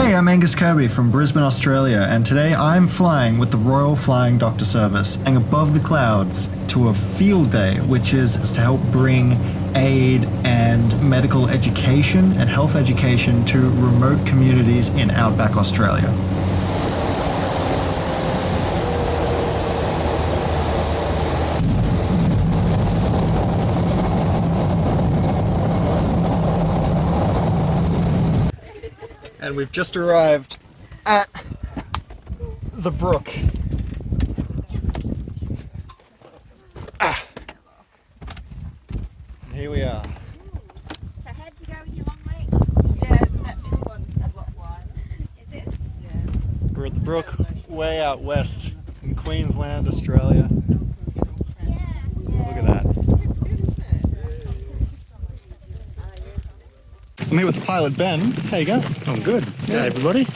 Hey, I'm Angus Kirby from Brisbane, Australia, and today I'm flying with the Royal Flying Doctor Service and above the clouds to a field day, which is to help bring aid and medical education and health education to remote communities in Outback, Australia. And we've just arrived at the brook. And here we are. So how did you go with your long legs? Yeah, this one's a lot wider. Is it? Yeah. We're at the brook way out west in Queensland, Australia. Yeah. Look at that. It's good, isn't it? I'm here with pilot Ben. How you going? I'm good. Yeah. Hey, everybody.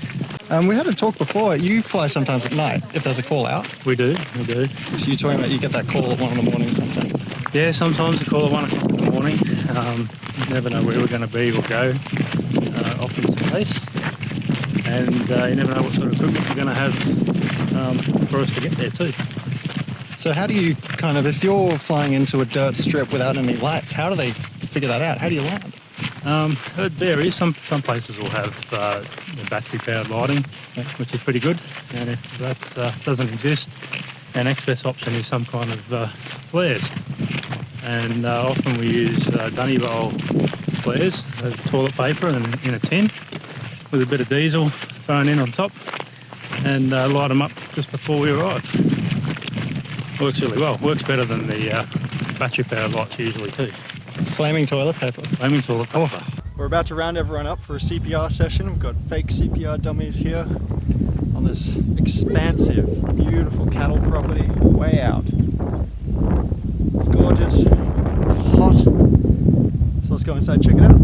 We had a talk before. You fly sometimes at night if there's a call out. We do. So you're talking about you get that call at 1 in the morning sometimes. Yeah, sometimes we call at 1 o'clock in the morning. You never know where we're going to be or go. Often it's the case. And you never know what sort of equipment you're going to have for us to get there too. So how do you if you're flying into a dirt strip without any lights, how do they figure that out? How do you land? It varies. Some places will have battery-powered lighting, which is pretty good. And if that doesn't exist, our next best option is some kind of flares. And often we use dunny bowl flares, toilet paper and in a tin with a bit of diesel thrown in on top and light them up just before we arrive. Works really well. Works better than the battery-powered lights usually too. Flaming toilet paper. Flaming toilet paper. We're about to round everyone up for a CPR session. We've got fake CPR dummies here on this expansive, beautiful cattle property way out. It's gorgeous. It's hot. So let's go inside and check it out.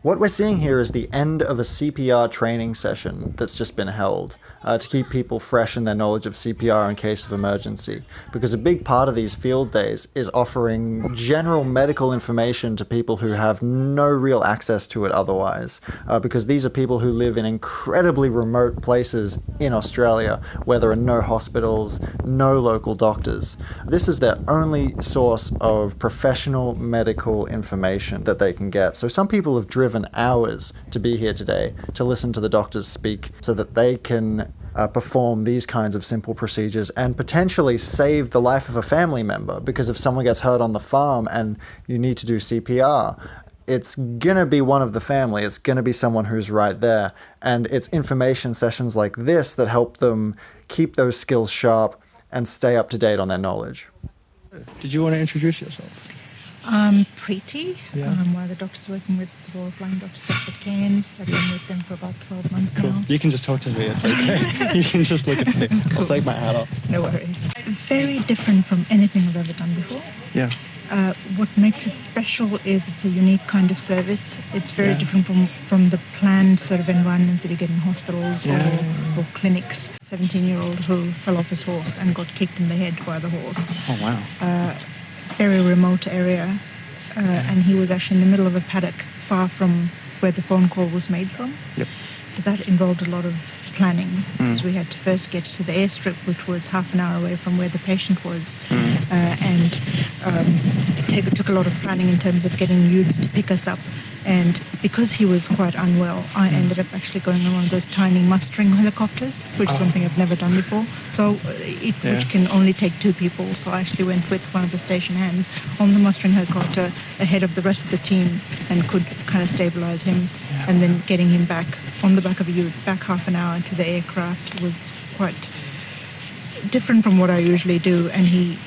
What we're seeing here is the end of a CPR training session that's just been held to keep people fresh in their knowledge of CPR in case of emergency. Because a big part of these field days is offering general medical information to people who have no real access to it otherwise. Because these are people who live in incredibly remote places in Australia where there are no hospitals, no local doctors. This is their only source of professional medical information that they can get. So some people have driven hours to be here today to listen to the doctors speak so that they can perform these kinds of simple procedures and potentially save the life of a family member, because if someone gets hurt on the farm and you need to do CPR, it's gonna be one of the family, it's gonna be someone who's right there, and it's information sessions like this that help them keep those skills sharp and stay up to date on their knowledge. Did you want to introduce yourself? I'm Preeti. Yeah. I'm one of the doctors working with the Royal Flying Doctor Service at Cairns. I've been with them for about 12 months now. You can just talk to me, it's okay. You can just look at me. Cool. I'll take my hat off. No worries. Very different from anything I've ever done before. Yeah. What makes it special is it's a unique kind of service. It's very Yeah. different from the planned sort of environments that you get in hospitals or clinics. 17-year-old who fell off his horse and got kicked in the head by the horse. Oh, wow. Very remote area, and he was actually in the middle of a paddock far from where the phone call was made from. Yep. So that involved a lot of planning, because we had to first get to the airstrip, which was half an hour away from where the patient was, and it took a lot of planning in terms of getting youths to pick us up. And because he was quite unwell, I ended up actually going on one of those tiny mustering helicopters, which is something I've never done before. So which can only take 2 people. So I actually went with one of the station hands on the mustering helicopter ahead of the rest of the team and could kind of stabilize him. And then getting him back on the back of a ute, back half an hour into the aircraft was quite different from what I usually do. And he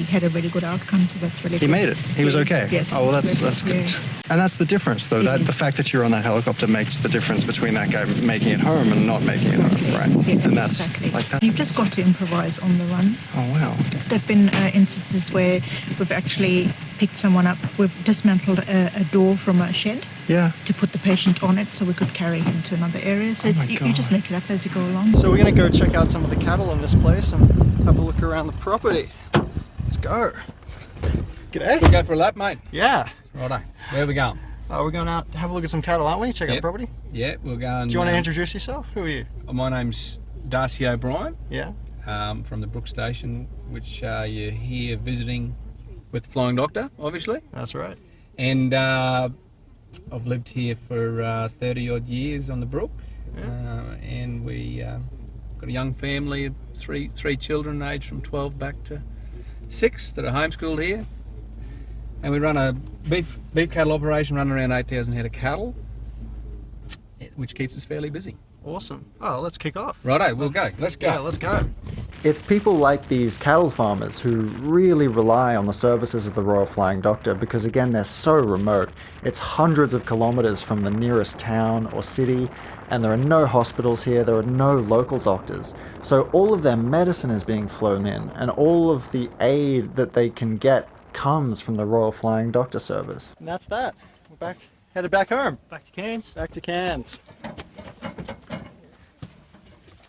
had a really good outcome, so that's really good. He made it. He was okay. Yes. Oh, well, that's good. Yeah. And that's the difference, though. That the fact that you're on that helicopter makes the difference between that guy making it home and not making it home, right? Yeah, and that's exactly. that's. You've just got to improvise on the run. Oh, wow. There've been instances where we've actually picked someone up. We've dismantled a door from a shed. Yeah. To put the patient on it so we could carry him to another area. So you just make it up as you go along. So we're going to go check out some of the cattle in this place and have a look around the property. Let's go. G'day. We go for a lap, mate? Yeah. Righto. Where are we going? We're going out to have a look at some cattle, aren't we? Check out the Yep. property. Yeah, we'll go and... Do you want to introduce yourself? Who are you? My name's Darcy O'Brien, Yeah. from the Brook Station, which you're here visiting with the Flying Doctor, obviously. That's right. And I've lived here for 30 odd years on the Brook. And we got a young family of three children aged from 12 back to 6 that are homeschooled here. And we run a beef cattle operation, running around 8,000 head of cattle, which keeps us fairly busy. Awesome. Oh, let's kick off. Righto, we'll go. Let's go. Yeah, let's go. It's people like these cattle farmers who really rely on the services of the Royal Flying Doctor because, again, they're so remote. It's hundreds of kilometres from the nearest town or city, and there are no hospitals here, there are no local doctors. So all of their medicine is being flown in, and all of the aid that they can get comes from the Royal Flying Doctor service. And that's that. We're headed back home. Back to Cairns. Back to Cairns.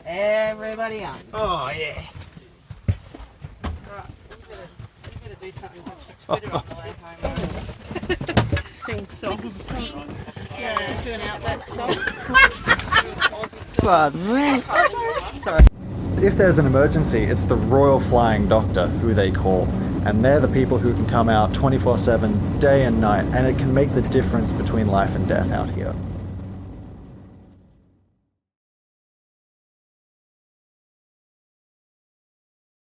Everybody on. Oh, yeah. Right, we better do something for Twitter on the way home. Sing songs. Yeah, do an Outback song. Pardon me. Sorry. If there's an emergency, it's the Royal Flying Doctor who they call. And they're the people who can come out 24/7, day and night, and it can make the difference between life and death out here.